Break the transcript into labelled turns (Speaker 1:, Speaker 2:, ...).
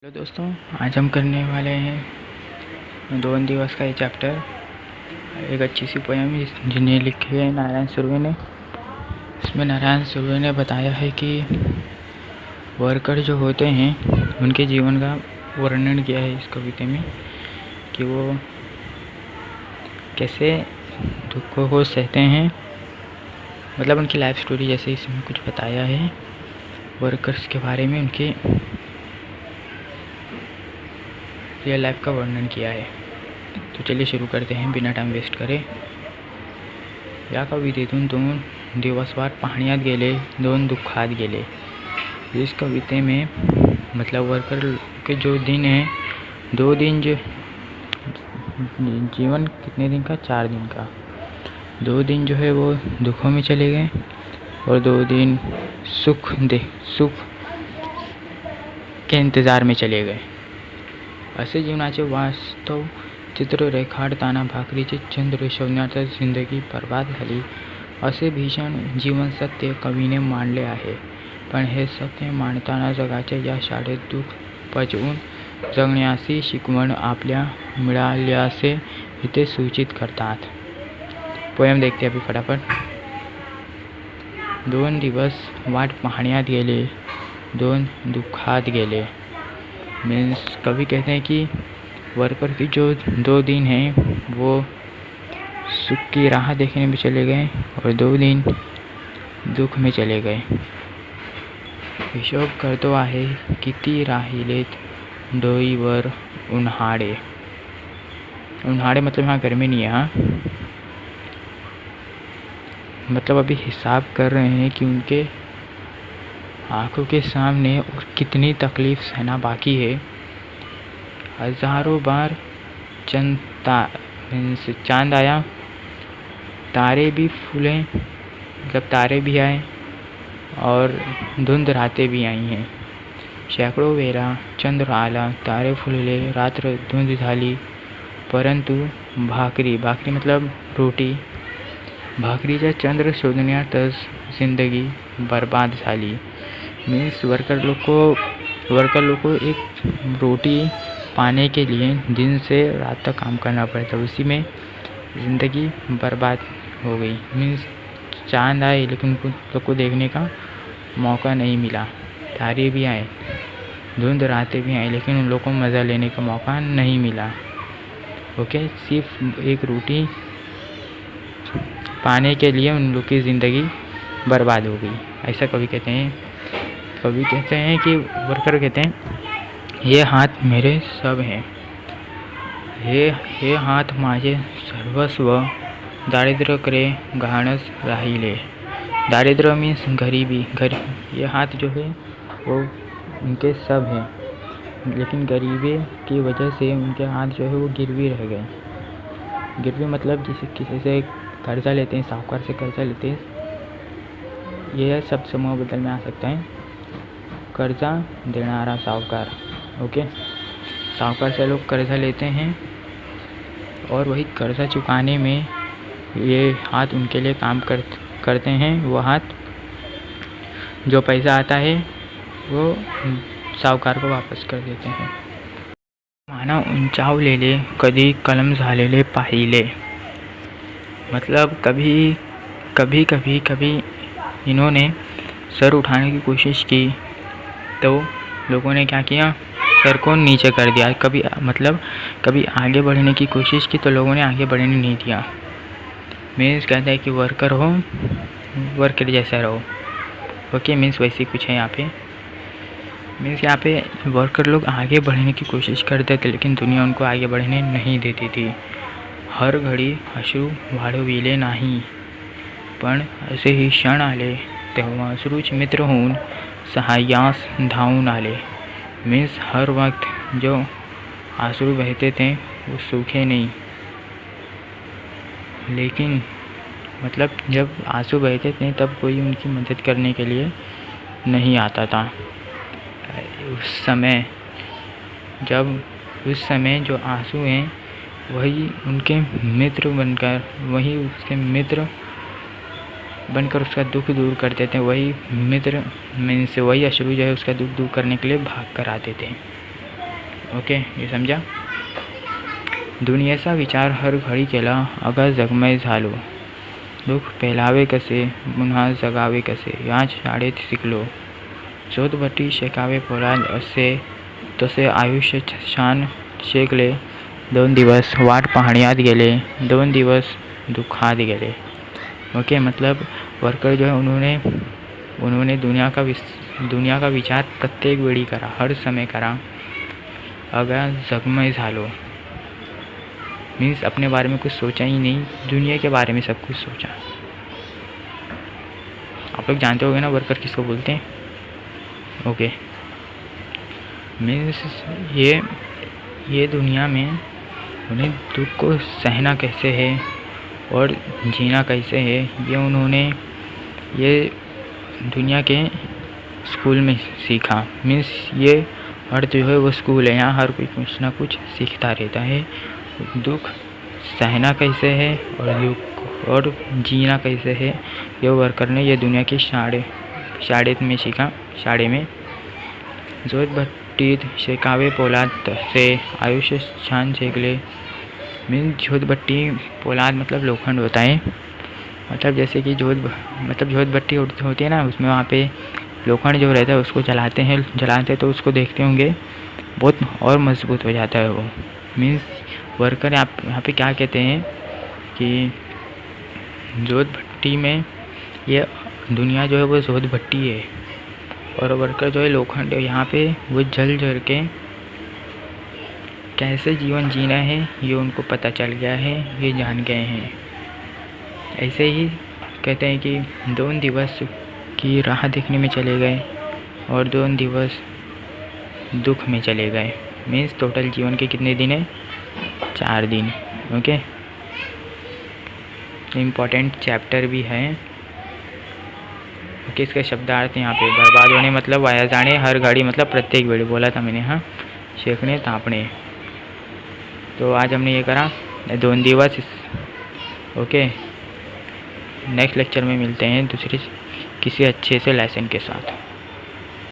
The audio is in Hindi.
Speaker 1: हेलो दोस्तों, आज हम करने वाले हैं 2 दिवस का ये चैप्टर। एक अच्छी सी पोयम जिन्हें लिखी है नारायण सुर्वे ने। इसमें नारायण सुर्वे ने बताया है कि वर्कर जो होते हैं उनके जीवन का वर्णन किया है इस कविता में कि वो कैसे दुखों को सहते हैं, मतलब उनकी लाइफ स्टोरी जैसे इसमें कुछ बताया है वर्कर्स के बारे में, उनके रियल लाइफ का वर्णन किया है। तो चलिए शुरू करते हैं बिना टाइम वेस्ट करे। या कवितेतून 2 दिवसभर पाहण्यात गेले, 2 दुःखात गेले। इस कविते में मतलब वर्कर के जो दिन हैं, 2 दिन जो जीवन कितने दिन का, 4 दिन का। 2 दिन जो है वो दुखों में चले गए और 2 दिन सुख के इंतज़ार में चले गए। असे जीवनाचे वास्तव चित्र रेखाटताना भाकरीचे चंद्र शोधण्यात जिंदगी बर्बाद झाली, असे भीषण जीवन सत्य कवीने मांडले आहे। पण हे सत्य मांडताना जगाच्या या शाळेत दुःख पचवून जगण्याची शिकवण आपल्या मिळाल्याचे इथे सूचित करतात। पोयम देखते अभी फटाफट। 2 दिवस वाट पाहण्यात गेले, 2 दुःखात गेले। मीन्स कवि कहते हैं कि वर्कर की जो 2 दिन हैं वो सुख की राह देखने में चले गए और 2 दिन दुख में चले गए। हिशोब करतो आहे किती राहिलेत डोईवर उन्हाळे। उन्हाळे मतलब यहाँ गर्मी नहीं है, हाँ मतलब अभी हिसाब कर रहे हैं कि उनके आँखों के सामने और कितनी तकलीफ सहना बाकी है। हज़ारों बार चांद आया, तारे भी फूले, मतलब तारे भी आए और धुंध रातें भी आई हैं। सैकड़ों वेळा चंद्र आला, तारे फुलले, रात्र धुंद झाली, परंतु भाकरी मतलब रोटी, भाकरीच्या चंद्र शोधण्यातच जिंदगी बर्बाद झाली। मीन्स वर्कर लोग को एक रोटी पाने के लिए दिन से रात तक काम करना पड़ता है, उसी में ज़िंदगी बर्बाद हो गई। मीन्स चांद आए लेकिन उनको लोग को देखने का मौका नहीं मिला, तारे भी आए, धुंध रातें भी आई, लेकिन उन लोग को मज़ा लेने का मौका नहीं मिला। ओके, सिर्फ एक रोटी पाने के लिए उन लोग की ज़िंदगी बर्बाद हो गई, ऐसा कवि कहते हैं। कवि कहते हैं कि वर्कर कहते हैं ये हात मेरे सब हैं, हे हात माझे सर्वस्व, दारिद्र्य करे गहाणच राहिले। दारिद्र्य मीन्स गरीबी, ये हाथ जो है वो उनके सब हैं, लेकिन गरीबी की वजह से उनके हाथ जो है वो गिरवी रह गए। गिरवी मतलब जैसे किसी से कर्जा लेते हैं, साहूकार से कर्जा लेते हैं, यह सब समूह बदल में आ सकता है। कर्जा देनारा साहूकार, ओके, साहूकार से लोग कर्जा लेते हैं और वही कर्जा चुकाने में ये हाथ उनके लिए काम करते हैं। वो हाथ जो पैसा आता है वो साहूकार को वापस कर देते हैं। माना उंचावलेले कधी कलम झालेले पाहिले, मतलब कभी इन्होंने सर उठाने की कोशिश की तो लोगों ने क्या किया, सर को नीचे कर दिया। कभी आगे बढ़ने की कोशिश की तो लोगों ने आगे बढ़ने नहीं दिया। मीन्स कहता है कि वर्कर हो, वर्कर जैसा रहो। ओके, मीन्स वैसे कुछ है यहाँ पे। मीन्स यहाँ पे वर्कर लोग आगे बढ़ने की कोशिश करते थे लेकिन दुनिया उनको आगे बढ़ने नहीं देती थी। हर घडी अश्रू वाढविले नाही, पण असे ही क्षण आले तेव्हा अश्रूच मित्र होऊन सहाय्यास धावून आले। मीन्स हर वक्त जो आंसू बहते थे वो सूखे नहीं, लेकिन मतलब जब आंसू बहते थे तब कोई उनकी मदद करने के लिए नहीं आता था। उस समय जो आंसू हैं वही उनके मित्र बनकर उसका दुख दूर करते थे। वही मित्र मीन्स वही अश्रु जो है उसका दुख दूर करने के लिए भाग कर आते थे। ओके, ये समझा। दुनियेचा विचार हर घडी केला, अगा जगमय झालो. दुःख पेलावे कसे, पुन्हा जगावे कसे, याच शाळेत शिकलो. जोतभट्टी शेकावे पोलाद, असे तसे आयुष्य छान शेकले. 2 दिवस वाट पाहण्यात गेले, 2 दिवस दुखात गेले. ओके, मतलब वर्कर जो है उन्होंने दुनिया का विचार प्रत्येक वेळी करा, हर समय करा. अगर जगमय झालो मीन्स अपने बारे में कुछ सोचा ही नहीं, दुनिया के बारे में सब कुछ सोचा. आप लोग जानते होंगे ना वर्कर किसको बोलते हैं. ओके, मीन्स ये दुनिया में उन्हें दुख को सहना कैसे है और जीना कैसे है, ये दुनिया के स्कूल में सीखा. मीन्स ये अर्थ जो है वो स्कूल है, यहाँ हर कोई कुछ ना कुछ सीखता रहता है. दुख सहना कैसे है और जीना कैसे है, ये वर्कर ने ये दुनिया की शाळेत में सीखा. शाळे में जोतभट्टीत शेकावे पोलाद, से आयुष्य छान शेकले. मीन्स जोतभट्टी, पोलाद मतलब लोखंड होता है. मतलब जैसे कि जोतभट्टी होती है ना, उसमें वहाँ पे लोखंड जो रहता है उसको जलाते तो उसको देखते होंगे बहुत और मजबूत हो जाता है वो. मीन्स वर्कर यहाँ पे क्या कहते हैं कि जोतभट्टी में ये दुनिया जो है वो जोतभट्टी है और वर्कर जो है लोखंड है. यहाँ पे वो जल के कैसे जीवन जीना है ये उनको पता चल गया है, ये जान गए हैं. ऐसे ही कहते हैं कि 2 दिवस की राह देखने में चले गए और 2 दिवस दुख में चले गए. मीन्स टोटल जीवन के कितने दिन है, 4 दिन. ओके, इम्पॉर्टेंट चैप्टर भी है. ओके, इसका शब्दार्थ यहाँ पे बर्बाद होने मतलब वाया जाने, हर घड़ी मतलब प्रत्येक वेळी बोला था मैंने. हाँ, शेकने तापने. तो आज हमने ये करा 2 दिवस. ओके, नेक्स्ट लेक्चर में मिलते हैं दूसरे किसी अच्छे से लेसन के साथ.